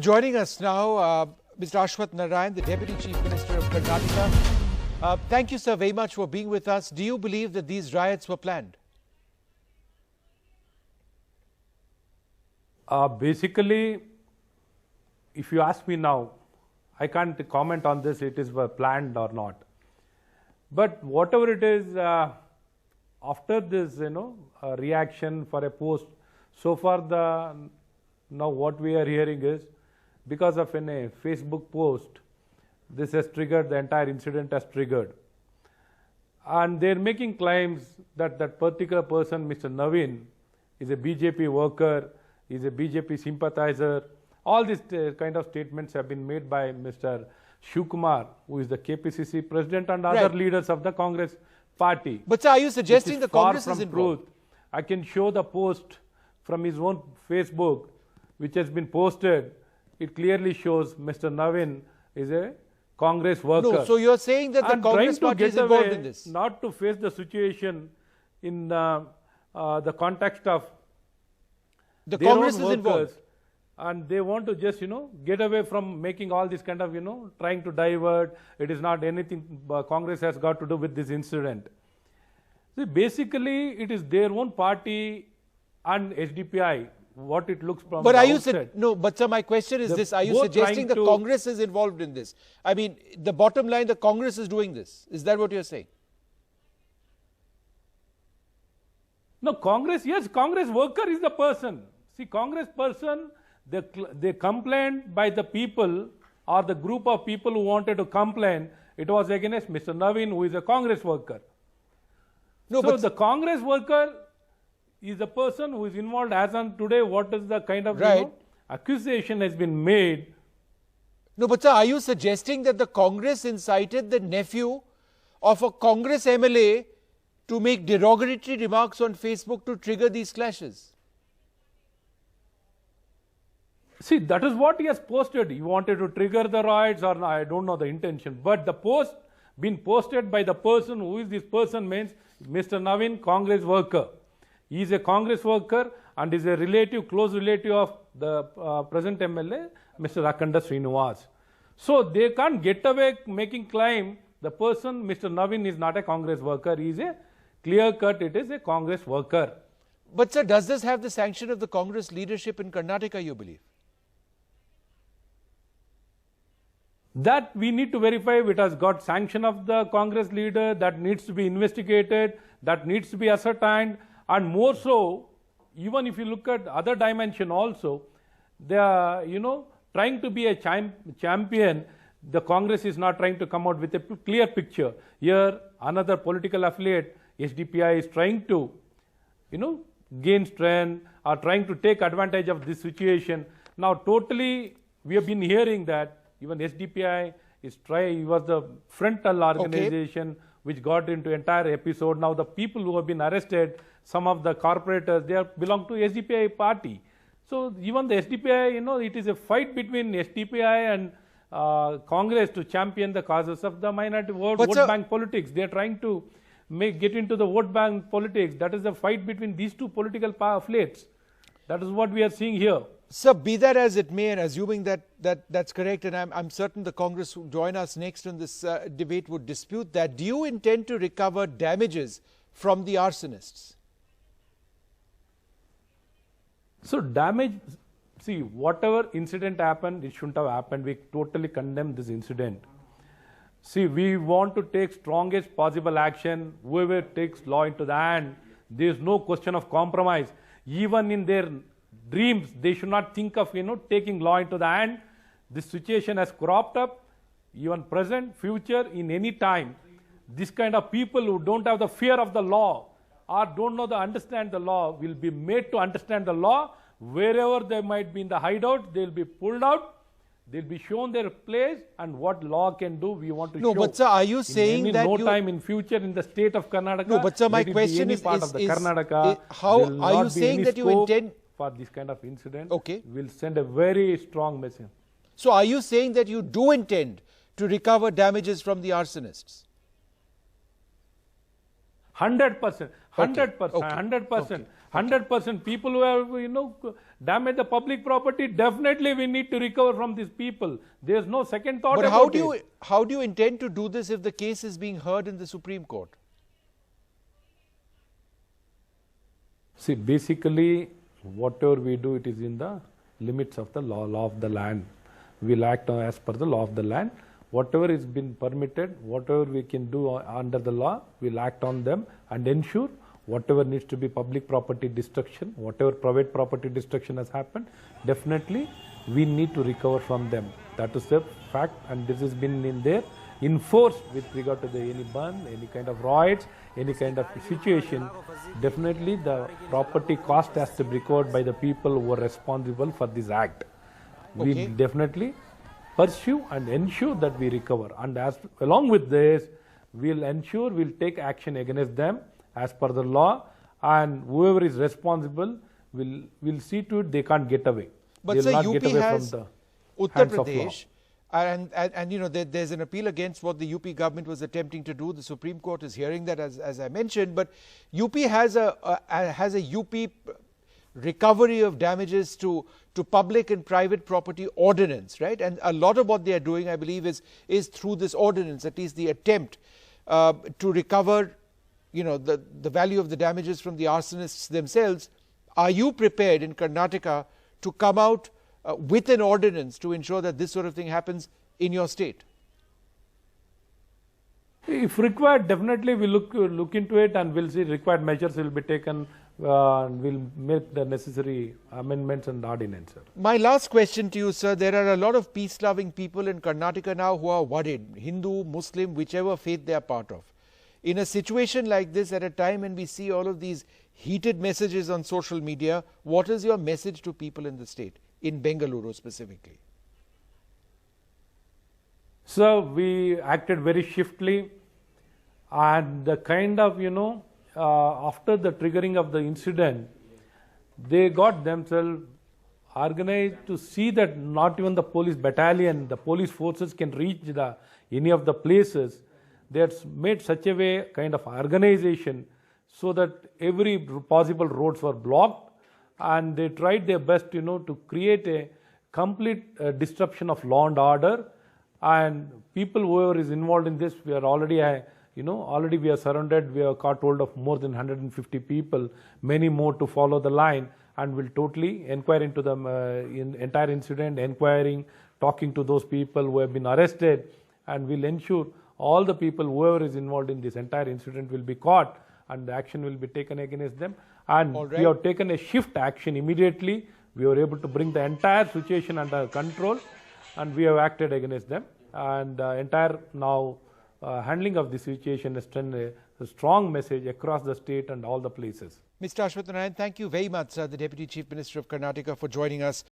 Joining us now, Mr. Ashwath Narayan, the Deputy Chief Minister of Karnataka. Thank you, sir, very much for being with us. Do you believe that these riots were planned? Basically, if you ask me now, I can't comment on this, it is planned or not. But whatever it is, after this, reaction for a post, so far now what we are hearing is, because of a Facebook post, this has triggered, the entire incident has triggered. And they're making claims that that particular person, Mr. Navin, is a BJP worker, is a BJP sympathizer. All these kind of statements have been made by Mr. Shivkumar, who is the KPCC president, and other leaders of the Congress party. But sir, are you suggesting the Congress is involved? Truth. I can show the post from his own Facebook, which has been posted. It clearly shows Mr. Navin is a Congress worker. No, so you're saying that the Congress party is involved in this? Not to face the situation in the context of the Congress is involved. And they want to just, get away from making all this kind of, trying to divert. It is not anything Congress has got to do with this incident. See, basically, it is their own party and HDPI, what it looks from but the are you outset. no, but sir, my question is this. Are you suggesting the Congress is involved in this? I mean, the bottom line, the Congress is doing this. Is that what you're saying? No, Congress, yes, Congress worker is the person. See, Congress person, they complained by the people or the group of people who wanted to complain. It was against Mr. Navin, who is a Congress worker. No, so but the Congress worker is the person who is involved as on today. What is the kind of accusation has been made? No, but sir, are you suggesting that the Congress incited the nephew of a Congress MLA to make derogatory remarks on Facebook to trigger these clashes? See, that is what he has posted. He wanted to trigger the riots, or I don't know the intention. But the post been posted by the person, who is this person, means Mr. Navin, Congress worker. He is a Congress worker and is a relative, close relative of the present MLA, Mr. Akhanda Srinivas. So they can't get away making claim the person, Mr. Navin, is not a Congress worker. He is a clear cut, it is a Congress worker. But sir, does this have the sanction of the Congress leadership in Karnataka, you believe? That we need to verify. It has got sanction of the Congress leader. That needs to be investigated. That needs to be ascertained. And more so, even if you look at other dimension also, they are, trying to be a champion. The Congress is not trying to come out with a clear picture. Here, another political affiliate, HDPI, is trying to, gain strength or trying to take advantage of this situation. Now, totally, we have been hearing that even HDPI was the frontal organization which got into entire episode. Now, the people who have been arrested, some of the corporators, they belong to HDPI party. So even the HDPI, it is a fight between HDPI and Congress to champion the causes of the minority vote bank politics. They are trying to get into the vote bank politics. That is the fight between these two political affiliates. That is what we are seeing here. Sir, be that as it may, and assuming that's correct, and I'm certain the Congress who join us next in this debate would dispute that, do you intend to recover damages from the arsonists? So damage, see, whatever incident happened, it shouldn't have happened. We totally condemn this incident. See, we want to take strongest possible action. Whoever takes law into the hand, there is no question of compromise. Even in their dreams, they should not think of, taking law into the hand. This situation has cropped up, even present, future, in any time. This kind of people who don't have the fear of the law or don't know understand the law will be made to understand the law. Wherever they might be in the hideout, they will be pulled out. They'll be shown their place and what law can do. We want to show. No, but sir, are you saying that time in future in the state of Karnataka? No, but sir, my question is how are you saying that you intend for this kind of incident? Okay, will send a very strong message. So, are you saying that you do intend to recover damages from the arsonists? 100%, 100%, 100%, 100%. People who have, damage the public property, definitely we need to recover from these people. There's no second thought But about how do you intend to do this if the case is being heard in the Supreme Court? See, basically, whatever we do, it is in the limits of the law of the land. We'll act as per the law of the land. Whatever is been permitted, whatever we can do under the law, we'll act on them and ensure whatever needs to be public property destruction, whatever private property destruction has happened, definitely we need to recover from them. That is the fact, and this has been in there enforced with regard to any burn, any kind of riots, any kind of situation. Definitely the property cost has to be recovered by the people who are responsible for this act. Okay. We definitely pursue and ensure that we recover, and as along with this, we'll ensure we'll take action against them as per the law, and whoever is responsible will see to it they can't get away. But They'll sir, not UP get away has from the Uttar hands of law. Pradesh, and you know there's an appeal against what the UP government was attempting to do. The Supreme Court is hearing that, as I mentioned, but UP has a UP recovery of damages to public and private property ordinance, right? And a lot of what they are doing, I believe, is through this ordinance, at least the attempt to recover, you know, the value of the damages from the arsonists themselves. Are you prepared in Karnataka to come out with an ordinance to ensure that this sort of thing happens in your state? If required, definitely we'll look into it, and we'll see required measures will be taken, and we'll make the necessary amendments and ordinance. My last question to you, sir, there are a lot of peace-loving people in Karnataka now who are worried, Hindu, Muslim, whichever faith they are part of. In a situation like this, at a time when we see all of these heated messages on social media, what is your message to people in the state, in Bengaluru specifically? So we acted very swiftly, and the kind of, after the triggering of the incident, they got themselves organized to see that not even the police battalion, the police forces can reach any of the places. They had made such a way kind of organization so that every possible roads were blocked, and they tried their best, to create a complete disruption of law and order. And people whoever is involved in this, we are already, already we are surrounded. We have caught hold of more than 150 people, many more to follow the line, and will totally inquire into the entire incident, inquiring, talking to those people who have been arrested, and will ensure all the people, whoever is involved in this entire incident, will be caught, and the action will be taken against them. And we have taken a shift action immediately. We were able to bring the entire situation under control, and we have acted against them. And entire now handling of the situation has sent a strong message across the state and all the places. Mr. Ashwath Narayan, thank you very much, sir, the Deputy Chief Minister of Karnataka, for joining us.